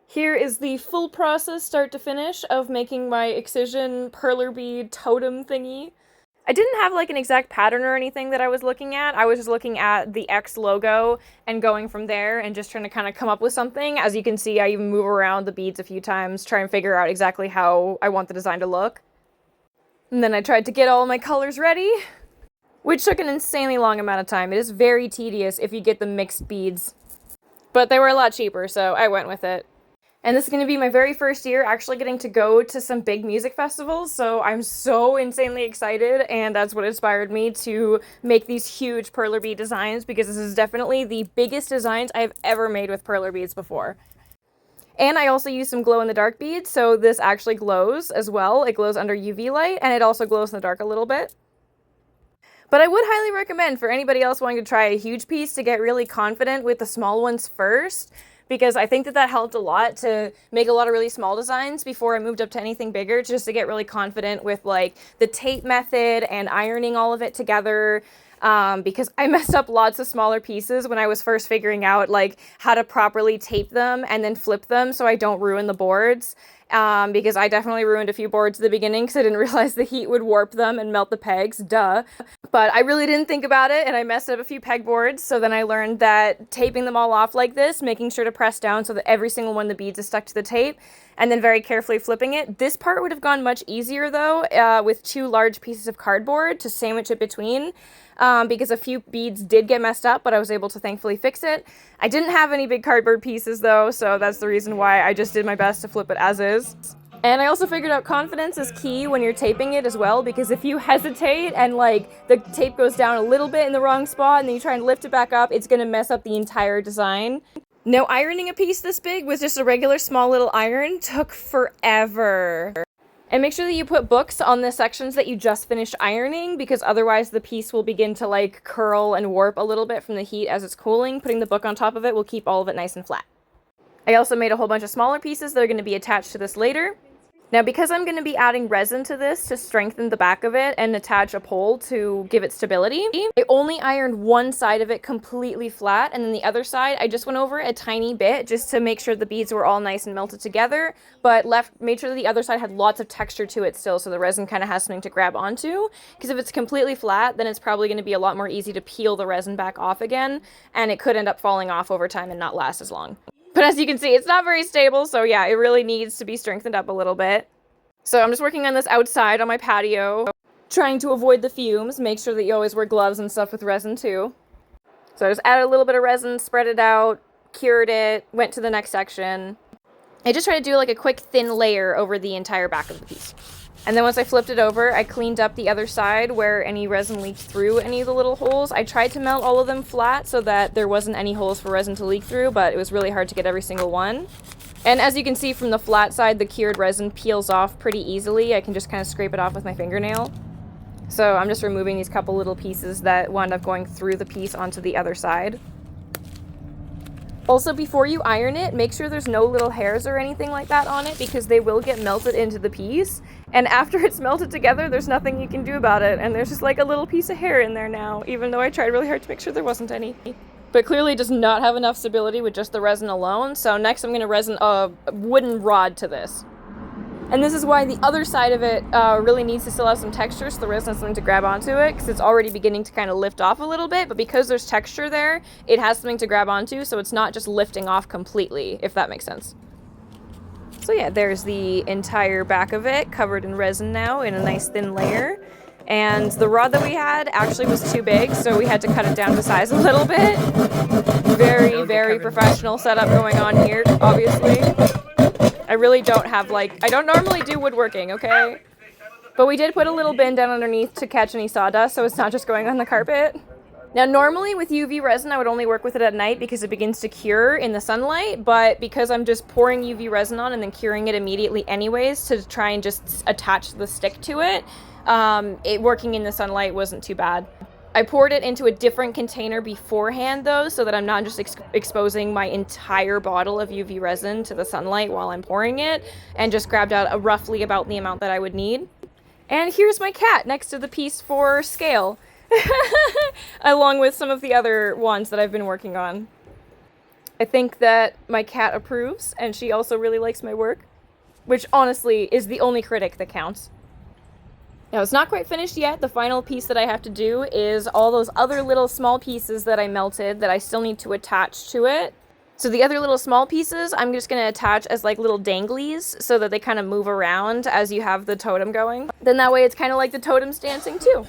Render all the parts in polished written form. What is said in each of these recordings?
Here is the full process, start to finish, of making my Excision Perler Bead totem thingy. I didn't have like an exact pattern or anything that I was looking at. I was just looking at the X logo and going from there and just trying to kind of come up with something. As you can see, I even move around the beads a few times, try and figure out exactly how I want the design to look. And then I tried to get all my colors ready, which took an insanely long amount of time. It is very tedious if you get the mixed beads. But they were a lot cheaper, so I went with it. And this is going to be my very first year actually getting to go to some big music festivals, so I'm so insanely excited, and that's what inspired me to make these huge Perler bead designs, because this is definitely the biggest designs I've ever made with Perler beads before. And I also used some glow-in-the-dark beads, so this actually glows as well. It glows under UV light, and it also glows in the dark a little bit. But I would highly recommend for anybody else wanting to try a huge piece to get really confident with the small ones first, because I think that helped a lot to make a lot of really small designs before I moved up to anything bigger, just to get really confident with like the tape method and ironing all of it together. Because I messed up lots of smaller pieces when I was first figuring out like how to properly tape them and then flip them so I don't ruin the boards. Because I definitely ruined a few boards at the beginning because I didn't realize the heat would warp them and melt the pegs, duh. But I really didn't think about it, and I messed up a few pegboards, so then I learned that taping them all off like this, making sure to press down so that every single one of the beads is stuck to the tape, and then very carefully flipping it. This part would have gone much easier though, with 2 large pieces of cardboard to sandwich it between. Because a few beads did get messed up, but I was able to thankfully fix it. I didn't have any big cardboard pieces though, so that's the reason why I just did my best to flip it as is. And I also figured out confidence is key when you're taping it as well, because if you hesitate and like the tape goes down a little bit in the wrong spot and then you try and lift it back up, it's gonna mess up the entire design. Now, ironing a piece this big with just a regular small little iron took forever. And make sure that you put books on the sections that you just finished ironing, because otherwise the piece will begin to like curl and warp a little bit from the heat as it's cooling. Putting the book on top of it will keep all of it nice and flat. I also made a whole bunch of smaller pieces that are going to be attached to this later. Now, because I'm going to be adding resin to this to strengthen the back of it and attach a pole to give it stability, I only ironed one side of it completely flat, and then the other side I just went over it a tiny bit just to make sure the beads were all nice and melted together, but made sure that the other side had lots of texture to it still, so the resin kind of has something to grab onto, because if it's completely flat, then it's probably going to be a lot more easy to peel the resin back off again, and it could end up falling off over time and not last as long. But as you can see, it's not very stable, so yeah, it really needs to be strengthened up a little bit. So I'm just working on this outside on my patio, trying to avoid the fumes. Make sure that you always wear gloves and stuff with resin too. So I just added a little bit of resin, spread it out, cured it, went to the next section. I just tried to do like a quick thin layer over the entire back of the piece. And then once I flipped it over, I cleaned up the other side where any resin leaked through any of the little holes. I tried to melt all of them flat so that there wasn't any holes for resin to leak through, but it was really hard to get every single one. And as you can see from the flat side, the cured resin peels off pretty easily. I can just kind of scrape it off with my fingernail. So I'm just removing these couple little pieces that wound up going through the piece onto the other side. Also, before you iron it, make sure there's no little hairs or anything like that on it, because they will get melted into the piece. And after it's melted together, there's nothing you can do about it. And there's just like a little piece of hair in there now, even though I tried really hard to make sure there wasn't any. But clearly does not have enough stability with just the resin alone. So next I'm going to resin a wooden rod to this. And this is why the other side of it really needs to still have some texture, so the resin has something to grab onto it, because it's already beginning to kind of lift off a little bit, but because there's texture there, it has something to grab onto, so it's not just lifting off completely, if that makes sense. So yeah, there's the entire back of it, covered in resin now, in a nice thin layer. And the rod that we had actually was too big, so we had to cut it down to size a little bit. Very, very professional setup going on here, obviously. I really don't have I don't normally do woodworking, okay? But we did put a little bin down underneath to catch any sawdust, so it's not just going on the carpet. Now, normally with UV resin, I would only work with it at night because it begins to cure in the sunlight, but because I'm just pouring UV resin on and then curing it immediately anyways to try and just attach the stick to it, working in the sunlight wasn't too bad. I poured it into a different container beforehand though, so that I'm not just exposing my entire bottle of UV resin to the sunlight while I'm pouring it, and just grabbed out roughly about the amount that I would need. And here's my cat next to the piece for scale, along with some of the other ones that I've been working on. I think that my cat approves, and she also really likes my work, which honestly is the only critic that counts. Now, it's not quite finished yet. The final piece that I have to do is all those other little small pieces that I melted that I still need to attach to it. So the other little small pieces, I'm just going to attach as like little danglies so that they kind of move around as you have the totem going. Then that way it's kind of like the totem's dancing too.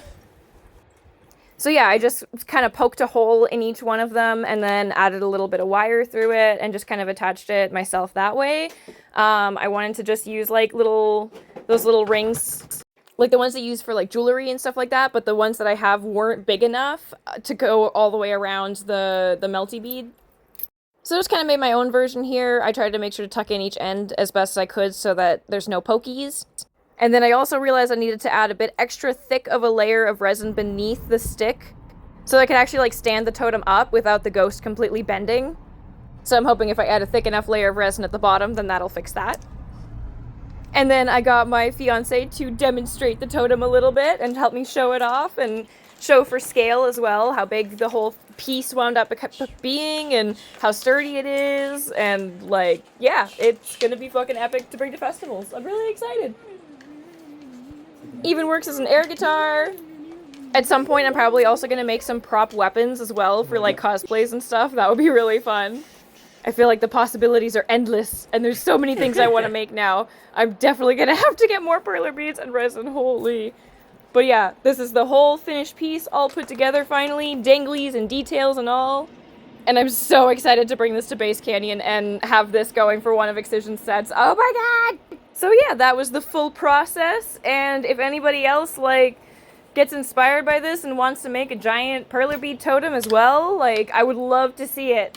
So yeah, I just kind of poked a hole in each one of them and then added a little bit of wire through it and just kind of attached it myself that way. I wanted to just use like those little rings, like the ones they use for like jewelry and stuff like that, but the ones that I have weren't big enough to go all the way around the melty bead. So I just kind of made my own version here. I tried to make sure to tuck in each end as best as I could so that there's no pokies. And then I also realized I needed to add a bit extra thick of a layer of resin beneath the stick so I could actually like stand the totem up without the ghost completely bending. So I'm hoping if I add a thick enough layer of resin at the bottom, then that'll fix that. And then I got my fiance to demonstrate the totem a little bit and help me show it off and show for scale as well how big the whole piece wound up being and how sturdy it is. And like, yeah, it's gonna be fucking epic to bring to festivals. I'm really excited. Even works as an air guitar. At some point, I'm probably also gonna make some prop weapons as well for like cosplays and stuff. That would be really fun. I feel like the possibilities are endless, and there's so many things I want to make now. I'm definitely gonna have to get more perler beads and resin, holy. But yeah, this is the whole finished piece, all put together finally, danglies and details and all. And I'm so excited to bring this to Base Canyon and have this going for one of Excision's sets. Oh my god! So yeah, that was the full process, and if anybody else, like, gets inspired by this and wants to make a giant perler bead totem as well, like, I would love to see it.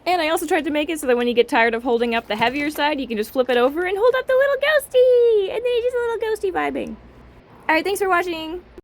And I also tried to make it so that when you get tired of holding up the heavier side, you can just flip it over and hold up the little ghosty! And then you're just a little ghosty vibing. Alright, thanks for watching!